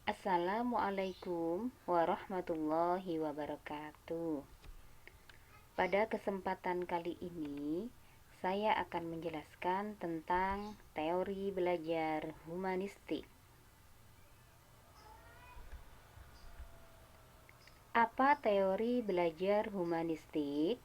Assalamualaikum warahmatullahi wabarakatuh. Pada kesempatan kali ini, saya akan menjelaskan tentang teori belajar humanistik. Apa teori belajar humanistik?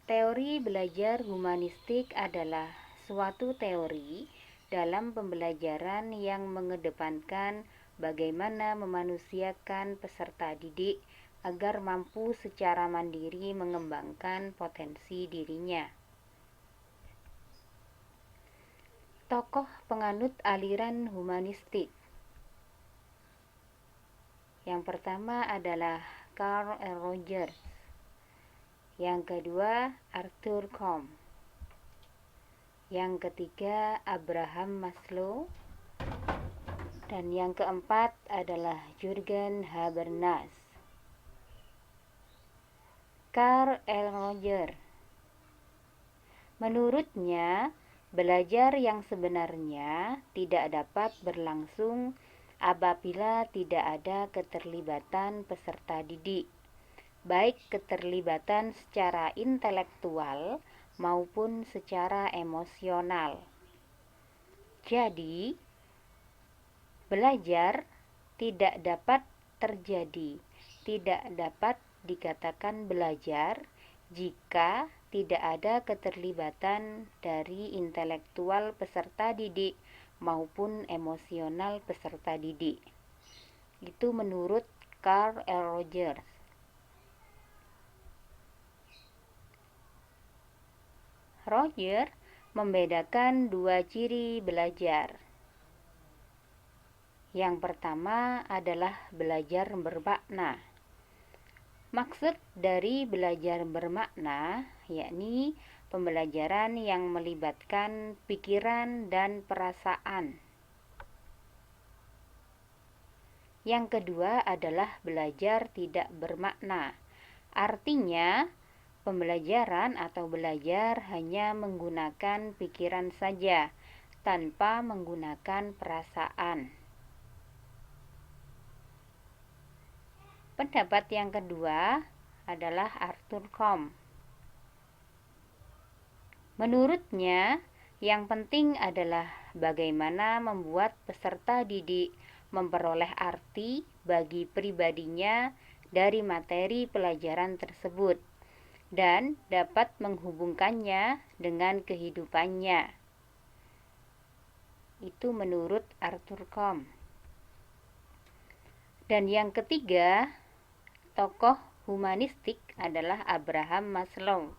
Teori belajar humanistik adalah suatu teori dalam pembelajaran yang mengedepankan bagaimana memanusiakan peserta didik agar mampu secara mandiri mengembangkan potensi dirinya. Tokoh penganut aliran humanistik. Yang pertama adalah Carl L. Rogers. Yang kedua, Arthur Combe. Yang ketiga, Abraham Maslow. Dan yang keempat adalah Jürgen Habermas. Carl L. Rogers. Menurutnya, belajar yang sebenarnya tidak dapat berlangsung apabila tidak ada keterlibatan peserta didik, baik keterlibatan secara intelektual maupun secara emosional. Jadi, belajar tidak dapat terjadi, tidak dapat dikatakan belajar jika tidak ada keterlibatan dari intelektual peserta didik maupun emosional peserta didik. Itu menurut Carl L. Rogers. Rogers membedakan dua ciri belajar. Yang pertama adalah belajar bermakna. Maksud dari belajar bermakna yakni pembelajaran yang melibatkan pikiran dan perasaan. Yang kedua adalah belajar tidak bermakna. Artinya, pembelajaran atau belajar hanya menggunakan pikiran saja, tanpa menggunakan perasaan. Pendapat yang kedua adalah Arthur Combe. Menurutnya, yang penting adalah bagaimana membuat peserta didik memperoleh arti bagi pribadinya dari materi pelajaran tersebut dan dapat menghubungkannya dengan kehidupannya. Itu menurut Arthur Combe. Dan yang ketiga, tokoh humanistik adalah Abraham Maslow.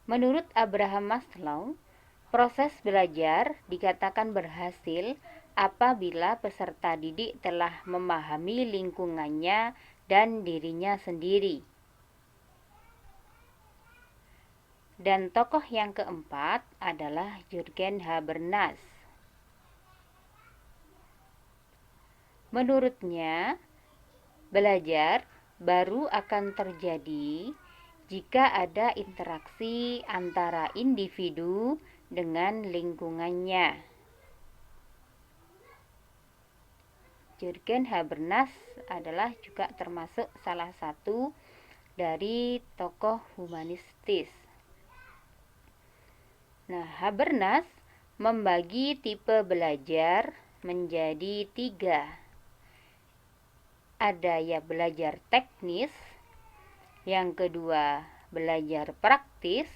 Menurut Abraham Maslow, proses belajar dikatakan berhasil apabila peserta didik telah memahami lingkungannya dan dirinya sendiri. Dan tokoh yang keempat adalah Jürgen Habermas. Menurutnya, belajar baru akan terjadi jika ada interaksi antara individu dengan lingkungannya. Jürgen Habermas adalah juga termasuk salah satu dari tokoh humanistis. Nah, Habermas membagi tipe belajar menjadi 3. Ada ya belajar teknis, yang kedua belajar praktis,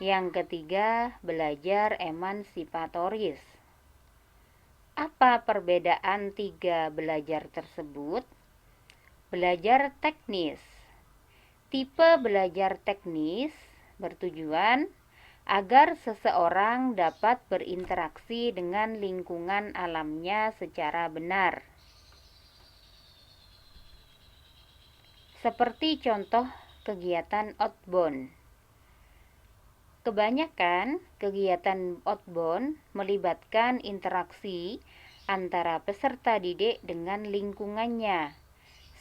yang ketiga belajar emansipatoris. Apa perbedaan 3 belajar tersebut? Belajar teknis. Tipe belajar teknis bertujuan agar seseorang dapat berinteraksi dengan lingkungan alamnya secara benar. Seperti contoh kegiatan outbound. Kebanyakan kegiatan outbound melibatkan interaksi antara peserta didik dengan lingkungannya,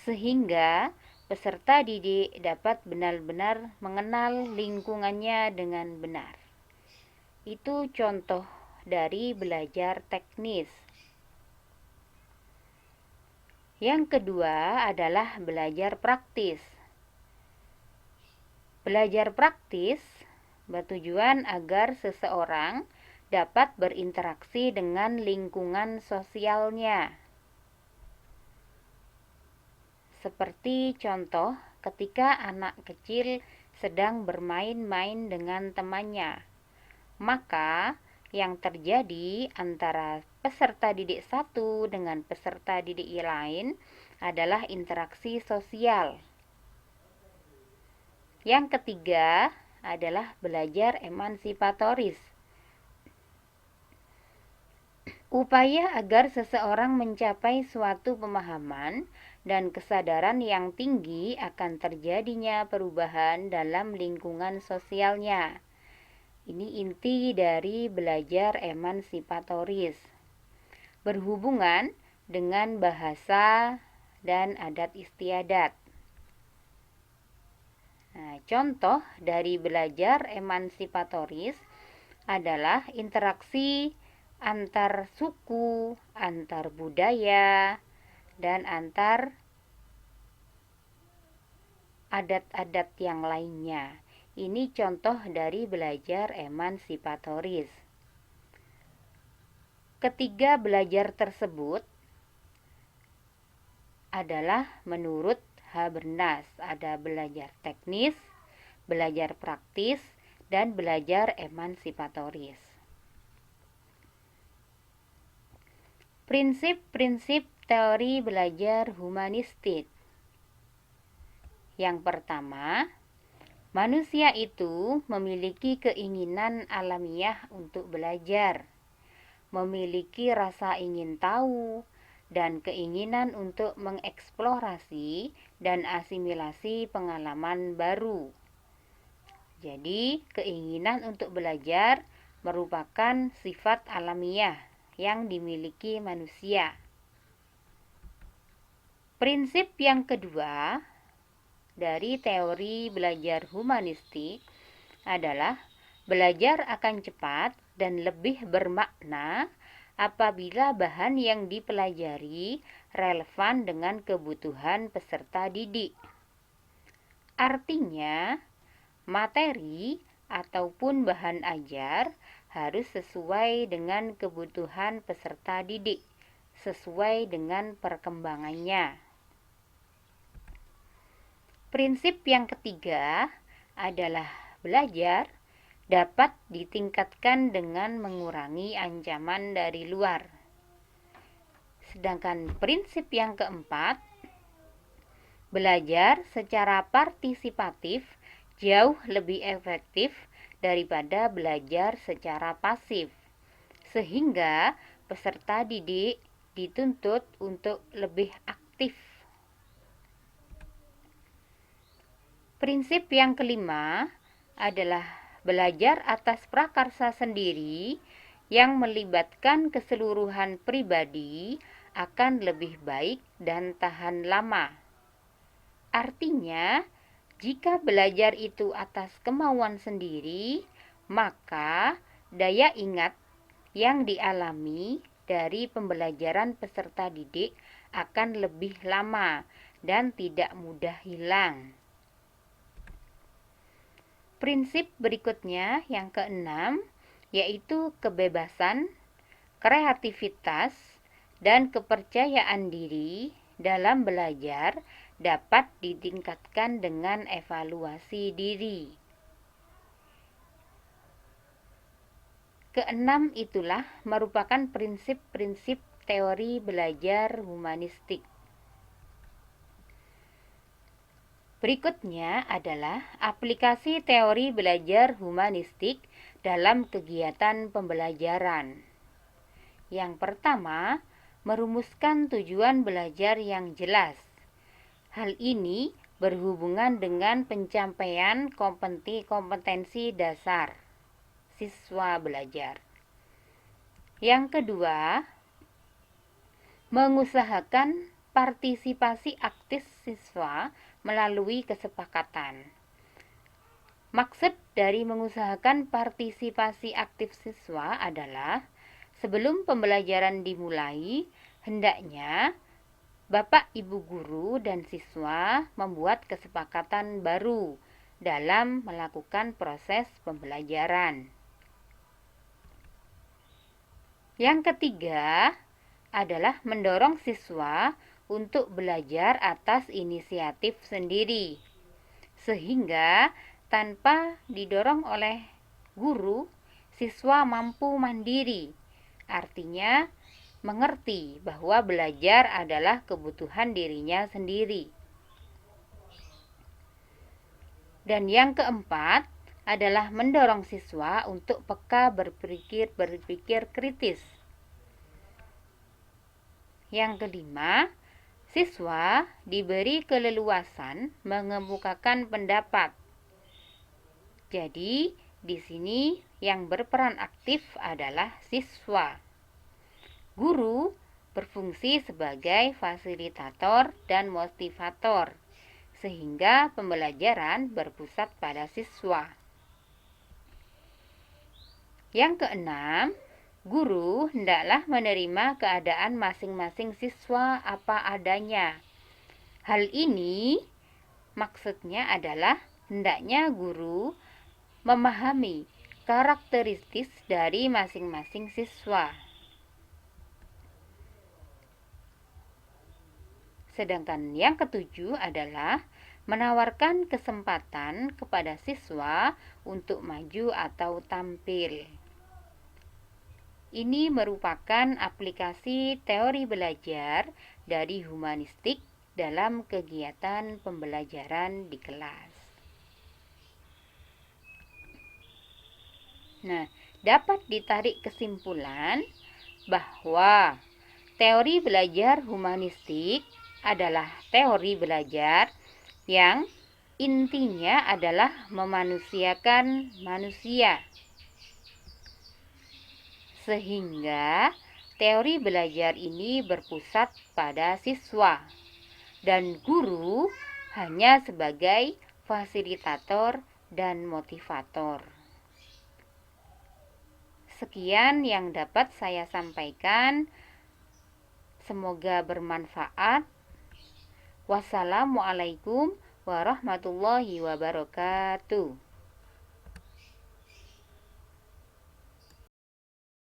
sehingga peserta didik dapat benar-benar mengenal lingkungannya dengan benar. Itu contoh dari belajar teknis. Yang kedua adalah belajar praktis. Belajar praktis bertujuan agar seseorang dapat berinteraksi dengan lingkungan sosialnya. Seperti contoh ketika anak kecil sedang bermain-main dengan temannya, maka yang terjadi antara peserta didik satu dengan peserta didik lain adalah interaksi sosial. Yang ketiga adalah belajar emansipatoris. Upaya agar seseorang mencapai suatu pemahaman dan kesadaran yang tinggi akan terjadinya perubahan dalam lingkungan sosialnya. Ini inti dari belajar emansipatoris. Berhubungan dengan bahasa dan adat istiadat. Nah, contoh dari belajar emansipatoris adalah interaksi antar suku, antar budaya, dan antar adat-adat yang lainnya. Ini contoh dari belajar emansipatoris. Ketiga belajar tersebut adalah menurut Habermas. Ada belajar teknis, belajar praktis, dan belajar emansipatoris. Prinsip-prinsip teori belajar humanistik. Yang pertama, manusia itu memiliki keinginan alamiah untuk belajar, memiliki rasa ingin tahu, dan keinginan untuk mengeksplorasi dan asimilasi pengalaman baru. Jadi, keinginan untuk belajar merupakan sifat alamiah yang dimiliki manusia. Prinsip yang kedua dari teori belajar humanistik adalah belajar akan cepat dan lebih bermakna apabila bahan yang dipelajari relevan dengan kebutuhan peserta didik. Artinya, materi ataupun bahan ajar harus sesuai dengan kebutuhan peserta didik, sesuai dengan perkembangannya. Prinsip yang ketiga adalah belajar dapat ditingkatkan dengan mengurangi ancaman dari luar. Sedangkan prinsip yang keempat, belajar secara partisipatif jauh lebih efektif daripada belajar secara pasif, sehingga peserta didik dituntut untuk lebih aktif. Prinsip yang kelima adalah belajar atas prakarsa sendiri yang melibatkan keseluruhan pribadi akan lebih baik dan tahan lama. Artinya, jika belajar itu atas kemauan sendiri, maka daya ingat yang dialami dari pembelajaran peserta didik akan lebih lama dan tidak mudah hilang. Prinsip berikutnya yang keenam, yaitu kebebasan, kreativitas, dan kepercayaan diri dalam belajar dapat ditingkatkan dengan evaluasi diri. Keenam itulah merupakan prinsip-prinsip teori belajar humanistik. Berikutnya adalah aplikasi teori belajar humanistik dalam kegiatan pembelajaran. Yang pertama, merumuskan tujuan belajar yang jelas. Hal ini berhubungan dengan pencapaian kompetensi dasar siswa belajar. Yang kedua, mengusahakan partisipasi aktif siswa melalui kesepakatan. Maksud dari mengusahakan partisipasi aktif siswa adalah sebelum pembelajaran dimulai, hendaknya Bapak, Ibu guru, dan siswa membuat kesepakatan baru dalam melakukan proses pembelajaran. Yang ketiga adalah mendorong siswa untuk belajar atas inisiatif sendiri, sehingga tanpa didorong oleh guru, siswa mampu mandiri. Artinya, mengerti bahwa belajar adalah kebutuhan dirinya sendiri. Dan yang keempat adalah mendorong siswa untuk peka berpikir kritis. Yang kelima, siswa diberi keleluasan mengemukakan pendapat. Jadi, di sini yang berperan aktif adalah siswa. Guru berfungsi sebagai fasilitator dan motivator, sehingga pembelajaran berpusat pada siswa. Yang keenam, guru hendaklah menerima keadaan masing-masing siswa apa adanya. Hal ini maksudnya adalah hendaknya guru memahami karakteristik dari masing-masing siswa. Sedangkan yang ketujuh adalah menawarkan kesempatan kepada siswa untuk maju atau tampil. Ini merupakan aplikasi teori belajar dari humanistik dalam kegiatan pembelajaran di kelas. Nah, dapat ditarik kesimpulan bahwa teori belajar humanistik adalah teori belajar yang intinya adalah memanusiakan manusia. Sehingga teori belajar ini berpusat pada siswa dan guru hanya sebagai fasilitator dan motivator. Sekian yang dapat saya sampaikan. Semoga bermanfaat. Wassalamualaikum warahmatullahi wabarakatuh.